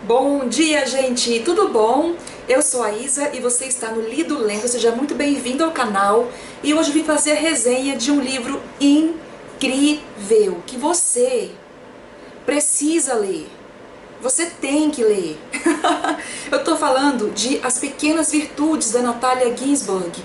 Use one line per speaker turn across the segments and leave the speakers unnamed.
Bom dia, gente! Tudo bom? Eu sou a Isa e você está no Lido Lendo. Seja muito bem-vindo ao canal. E hoje vim fazer a resenha de um livro incrível que você precisa ler. Você tem que ler. Eu tô falando de As Pequenas Virtudes, da Natalia Ginzburg.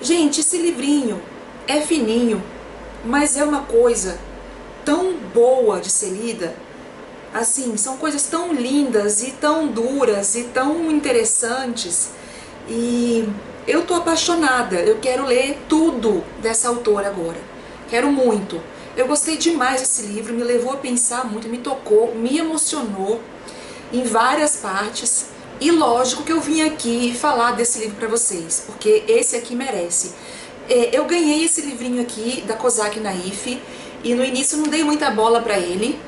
Gente, esse livrinho é fininho, mas é uma coisa tão boa de ser lida. Assim, são coisas tão lindas e tão duras e tão interessantes. E eu tô apaixonada, eu quero ler tudo dessa autora agora. Quero muito. Eu gostei demais desse livro, me levou a pensar muito, me tocou, me emocionou em várias partes. E lógico que eu vim aqui falar desse livro pra vocês, porque esse aqui merece. Eu ganhei esse livrinho aqui da Kozak Naif e no início não dei muita bola pra ele,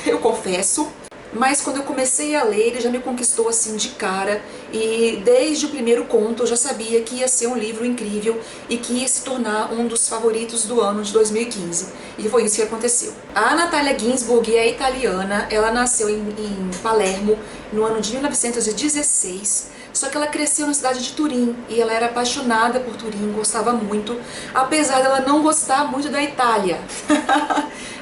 eu confesso, mas quando eu comecei a ler ele já me conquistou assim de cara, e desde o primeiro conto eu já sabia que ia ser um livro incrível e que ia se tornar um dos favoritos do ano de 2015, e foi isso que aconteceu. A Natalia Ginzburg é italiana, ela nasceu em Palermo no ano de 1916, só que ela cresceu na cidade de Turim e ela era apaixonada por Turim, gostava muito, apesar dela não gostar muito da Itália.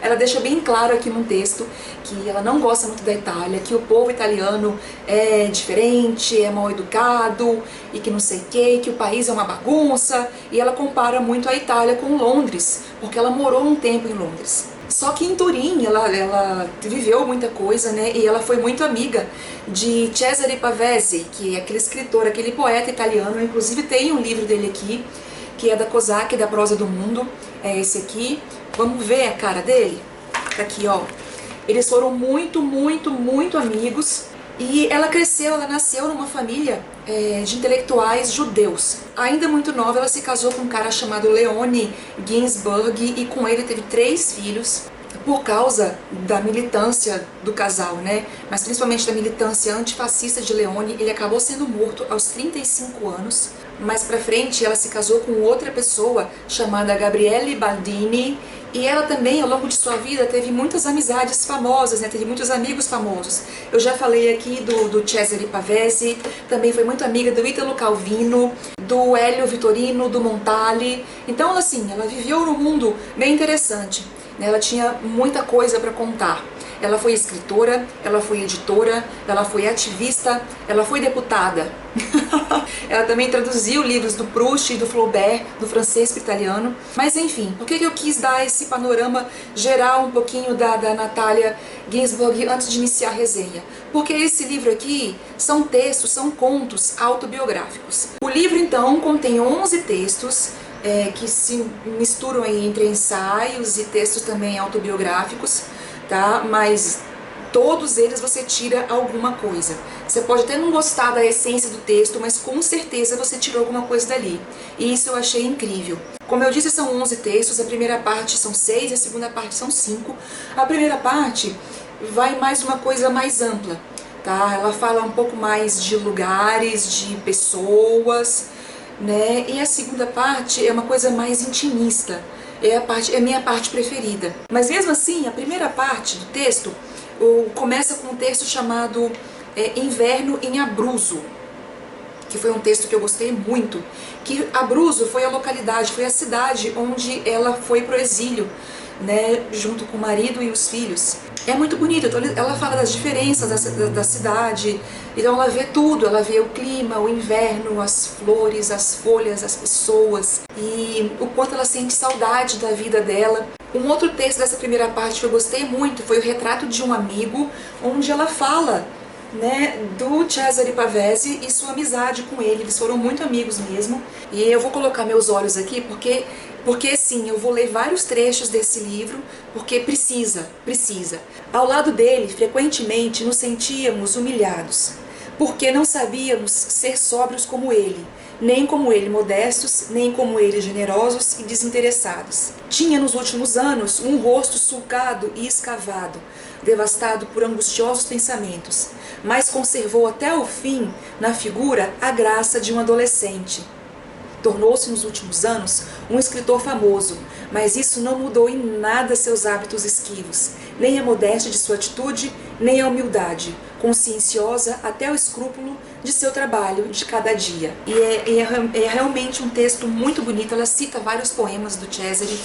Ela deixa bem claro aqui no texto que ela não gosta muito da Itália, que o povo italiano é diferente, é mal educado e que não sei o que o país é uma bagunça, e ela compara muito a Itália com Londres, porque ela morou um tempo em Londres. Só que em Turim ela viveu muita coisa, né? E ela foi muito amiga de Cesare Pavese, que é aquele escritor, aquele poeta italiano. Inclusive tem um livro dele aqui, que é da Kozak, da Prosa do Mundo. É esse aqui. Vamos ver a cara dele? Tá aqui, ó. Eles foram muito amigos. E ela cresceu, ela nasceu numa família de intelectuais judeus. Ainda muito nova, ela se casou com um cara chamado Leone Ginzburg e com ele teve 3 filhos. Por causa da militância do casal, né? Mas principalmente da militância antifascista de Leone, ele acabou sendo morto aos 35 anos. Mais pra frente, ela se casou com outra pessoa chamada Gabriele Baldini, e ela também, ao longo de sua vida, teve muitas amizades famosas, né? Teve muitos amigos famosos. Eu já falei aqui do Cesare Pavese, também foi muito amiga do Italo Calvino, do Elio Vittorino, do Montale. Então, assim, ela viveu num mundo bem interessante. Ela tinha muita coisa para contar. Ela foi escritora, ela foi editora, ela foi ativista, ela foi deputada. Ela também traduziu livros do Proust e do Flaubert, do francês para o italiano. Mas enfim, por que eu quis dar esse panorama geral um pouquinho da Natalia Ginzburg antes de iniciar a resenha? Porque esse livro aqui são textos, são contos autobiográficos. O livro então contém 11 textos, que se misturam aí entre ensaios e textos também autobiográficos, tá? Mas todos eles você tira alguma coisa. Você pode até não gostar da essência do texto, mas com certeza você tirou alguma coisa dali. E isso eu achei incrível. Como eu disse, são 11 textos, a primeira parte são 6 e a segunda parte são 5. A primeira parte vai mais uma coisa mais ampla, tá? Ela fala um pouco mais de lugares, de pessoas, né? E a segunda parte é uma coisa mais intimista, é a minha parte preferida. Mas mesmo assim, a primeira parte do texto começa com um texto chamado Inverno em Abruzzo, que foi um texto que eu gostei muito, que Abruzzo foi a localidade, foi a cidade onde ela foi pro exílio, né, junto com o marido e os filhos. É muito bonito, então ela fala das diferenças da cidade, então ela vê tudo, ela vê o clima, o inverno, as flores, as folhas, as pessoas, e o quanto ela sente saudade da vida dela. Um outro texto dessa primeira parte que eu gostei muito foi o Retrato de um Amigo, onde ela fala, né, do Cesare Pavese e sua amizade com ele. Eles foram muito amigos mesmo. E eu vou colocar meus olhos aqui porque sim, eu vou ler vários trechos desse livro, porque precisa. Ao lado dele, frequentemente nos sentíamos humilhados, porque não sabíamos ser sóbrios como ele, nem como ele modestos, nem como ele generosos e desinteressados. Tinha nos últimos anos um rosto sulcado e escavado, devastado por angustiosos pensamentos, mas conservou até o fim na figura a graça de um adolescente. Tornou-se nos últimos anos um escritor famoso, mas isso não mudou em nada seus hábitos esquivos, nem a modéstia de sua atitude, nem a humildade, conscienciosa até o escrúpulo de seu trabalho de cada dia. E é realmente um texto muito bonito. Ela cita vários poemas do Cesare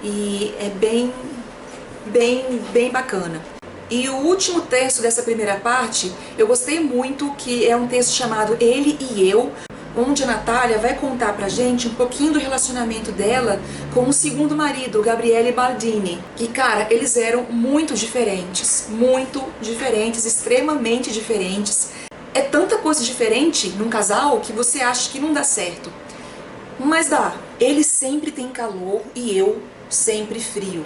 e é bem bacana. E o último texto dessa primeira parte, eu gostei muito, que é um texto chamado Ele e Eu, onde a Natália vai contar pra gente um pouquinho do relacionamento dela com o segundo marido, Gabriele Baldini. E cara, eles eram muito diferentes, extremamente diferentes. É tanta coisa diferente num casal que você acha que não dá certo. Mas dá. Ele sempre tem calor e eu sempre frio.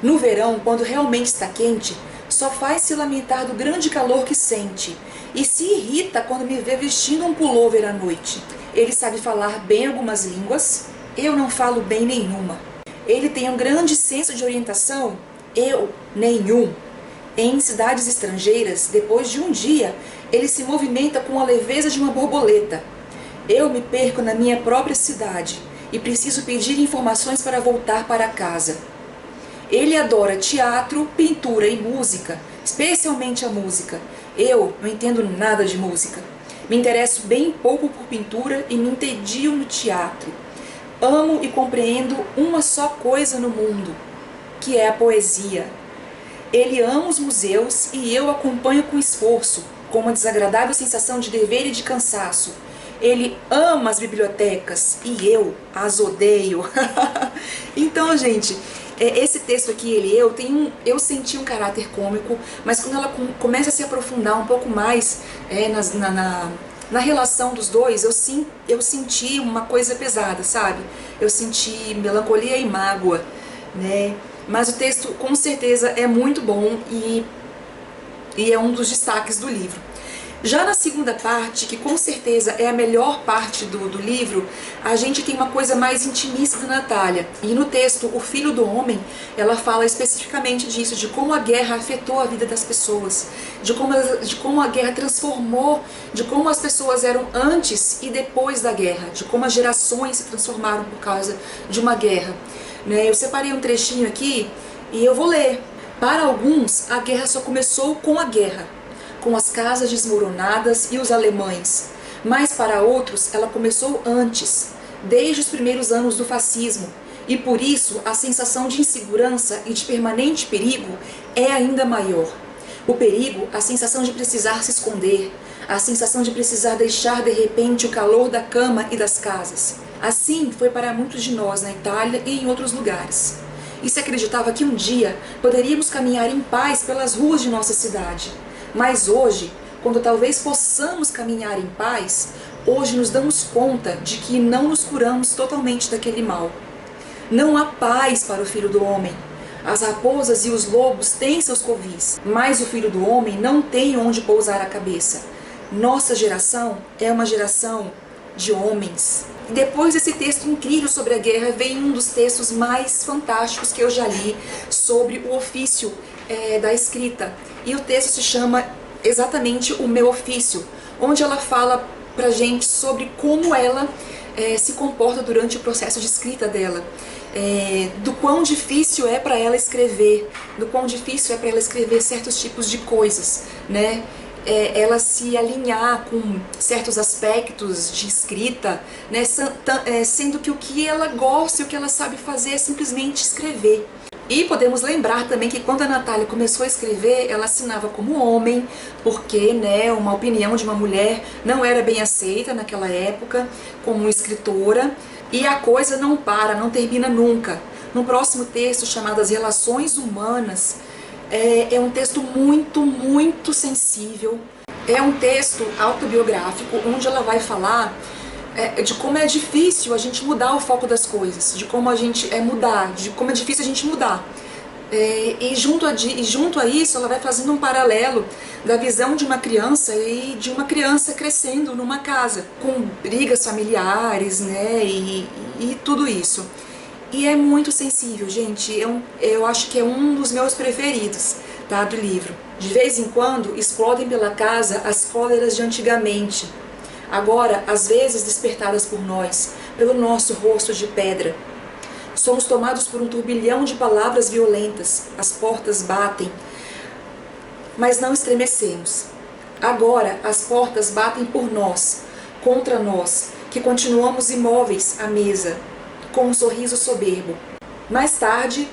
No verão, quando realmente está quente, só faz se lamentar do grande calor que sente e se irrita quando me vê vestindo um pullover à noite. Ele sabe falar bem algumas línguas, eu não falo bem nenhuma. Ele tem um grande senso de orientação, eu nenhum. Em cidades estrangeiras, depois de um dia, ele se movimenta com a leveza de uma borboleta. Eu me perco na minha própria cidade e preciso pedir informações para voltar para casa. Ele adora teatro, pintura e música, especialmente a música. Eu não entendo nada de música. Me interesso bem pouco por pintura e me entedio no teatro. Amo e compreendo uma só coisa no mundo, que é a poesia. Ele ama os museus e eu acompanho com esforço, com uma desagradável sensação de dever e de cansaço. Ele ama as bibliotecas e eu as odeio. Então, gente, esse texto aqui, Ele e Eu senti um caráter cômico, mas quando ela começa a se aprofundar um pouco mais na relação dos dois, eu senti uma coisa pesada, sabe? Eu senti melancolia e mágoa, né? Mas o texto com certeza é muito bom e é um dos destaques do livro. Já na segunda parte, que com certeza é a melhor parte do livro, a gente tem uma coisa mais intimista da Natália. E no texto, O Filho do Homem, ela fala especificamente disso, de como a guerra afetou a vida das pessoas, de como a guerra transformou, de como as pessoas eram antes e depois da guerra, de como as gerações se transformaram por causa de uma guerra. Eu separei um trechinho aqui e eu vou ler. Para alguns, a guerra só começou com a guerra, com as casas desmoronadas e os alemães. Mas para outros ela começou antes, desde os primeiros anos do fascismo, e por isso a sensação de insegurança e de permanente perigo é ainda maior. O perigo, a sensação de precisar se esconder, a sensação de precisar deixar de repente o calor da cama e das casas. Assim foi para muitos de nós na Itália e em outros lugares. E se acreditava que um dia poderíamos caminhar em paz pelas ruas de nossa cidade. Mas hoje, quando talvez possamos caminhar em paz, hoje nos damos conta de que não nos curamos totalmente daquele mal. Não há paz para o Filho do Homem. As raposas e os lobos têm seus covis, mas o Filho do Homem não tem onde pousar a cabeça. Nossa geração é uma geração de homens. E depois desse texto incrível sobre a guerra, vem um dos textos mais fantásticos que eu já li sobre o ofício da escrita. E o texto se chama exatamente O Meu Ofício, onde ela fala pra gente sobre como ela se comporta durante o processo de escrita dela, do quão difícil é para ela escrever, certos tipos de coisas, né? Ela se alinhar com certos aspectos de escrita, né? Sendo que o que ela gosta e o que ela sabe fazer é simplesmente escrever. E podemos lembrar também que quando a Natália começou a escrever, ela assinava como homem, porque, né, uma opinião de uma mulher não era bem aceita naquela época como escritora. E a coisa não para, não termina nunca. No próximo texto, chamado As Relações Humanas, é um texto muito sensível. É um texto autobiográfico, onde ela vai falar de como é difícil a gente mudar o foco das coisas, de como a gente de como é difícil a gente mudar. E junto a isso, ela vai fazendo um paralelo da visão de uma criança e de uma criança crescendo numa casa, com brigas familiares, né, e tudo isso. E é muito sensível, gente. Eu acho que é um dos meus preferidos, tá, do livro. De vez em quando, explodem pela casa as cóleras de antigamente, agora, às vezes despertadas por nós, pelo nosso rosto de pedra. Somos tomados por um turbilhão de palavras violentas, as portas batem, mas não estremecemos. Agora as portas batem por nós, contra nós, que continuamos imóveis à mesa, com um sorriso soberbo. Mais tarde,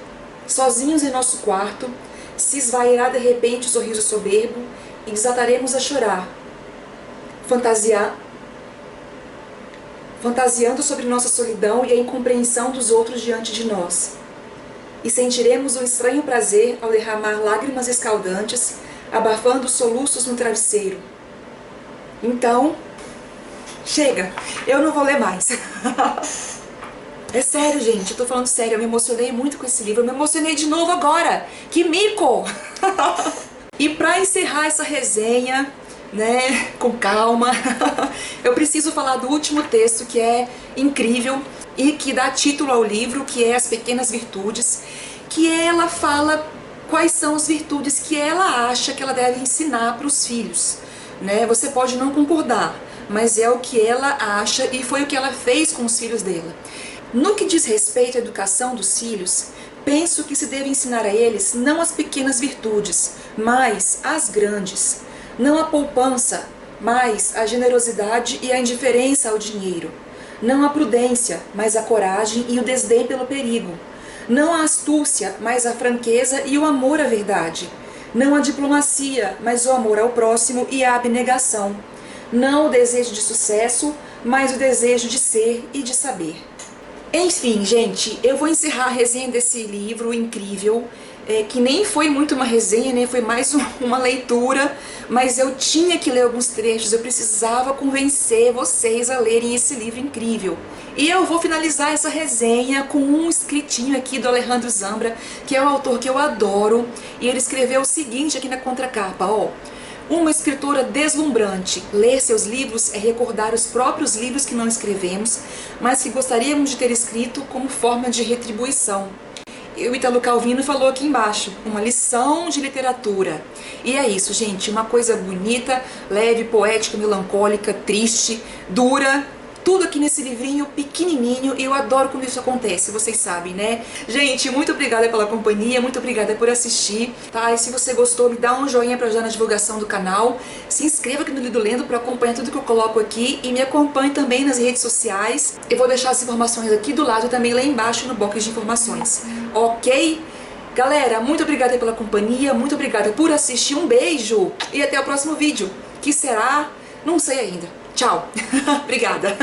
sozinhos em nosso quarto, se esvairá de repente o sorriso soberbo e desataremos a chorar, fantasiando sobre nossa solidão e a incompreensão dos outros diante de nós. E sentiremos um estranho prazer ao derramar lágrimas escaldantes, abafando soluços no travesseiro. Então, chega, eu não vou ler mais. É sério, gente, eu tô falando sério, eu me emocionei muito com esse livro, eu me emocionei de novo agora, que mico! E pra encerrar essa resenha, né, com calma, eu preciso falar do último texto que é incrível e que dá título ao livro, que é As Pequenas Virtudes, que ela fala quais são as virtudes que ela acha que ela deve ensinar para os filhos, né? Você pode não concordar, mas é o que ela acha e foi o que ela fez com os filhos dela. No que diz respeito à educação dos filhos, penso que se deve ensinar a eles não as pequenas virtudes, mas as grandes. Não a poupança, mas a generosidade e a indiferença ao dinheiro. Não a prudência, mas a coragem e o desdém pelo perigo. Não a astúcia, mas a franqueza e o amor à verdade. Não a diplomacia, mas o amor ao próximo e a abnegação. Não o desejo de sucesso, mas o desejo de ser e de saber. Enfim, gente, eu vou encerrar a resenha desse livro incrível, que nem foi muito uma resenha, né? Foi mais uma leitura, mas eu tinha que ler alguns trechos, eu precisava convencer vocês a lerem esse livro incrível. E eu vou finalizar essa resenha com um escritinho aqui do Alejandro Zambra, que é um autor que eu adoro, e ele escreveu o seguinte aqui na contracapa, ó. Uma escritora deslumbrante. Ler seus livros é recordar os próprios livros que não escrevemos, mas que gostaríamos de ter escrito como forma de retribuição. E o Ítalo Calvino falou aqui embaixo, uma lição de literatura. E é isso, gente, uma coisa bonita, leve, poética, melancólica, triste, dura, tudo aqui nesse livrinho pequenininho, e eu adoro quando isso acontece, vocês sabem, né? Gente, muito obrigada pela companhia, muito obrigada por assistir, tá? E se você gostou, me dá um joinha pra ajudar na divulgação do canal, se inscreva aqui no Lido Lendo pra acompanhar tudo que eu coloco aqui, e me acompanhe também nas redes sociais. Eu vou deixar as informações aqui do lado e também lá embaixo no box de informações, ok? Galera, muito obrigada pela companhia, muito obrigada por assistir, um beijo e até o próximo vídeo, que será, não sei ainda. Tchau. Obrigada.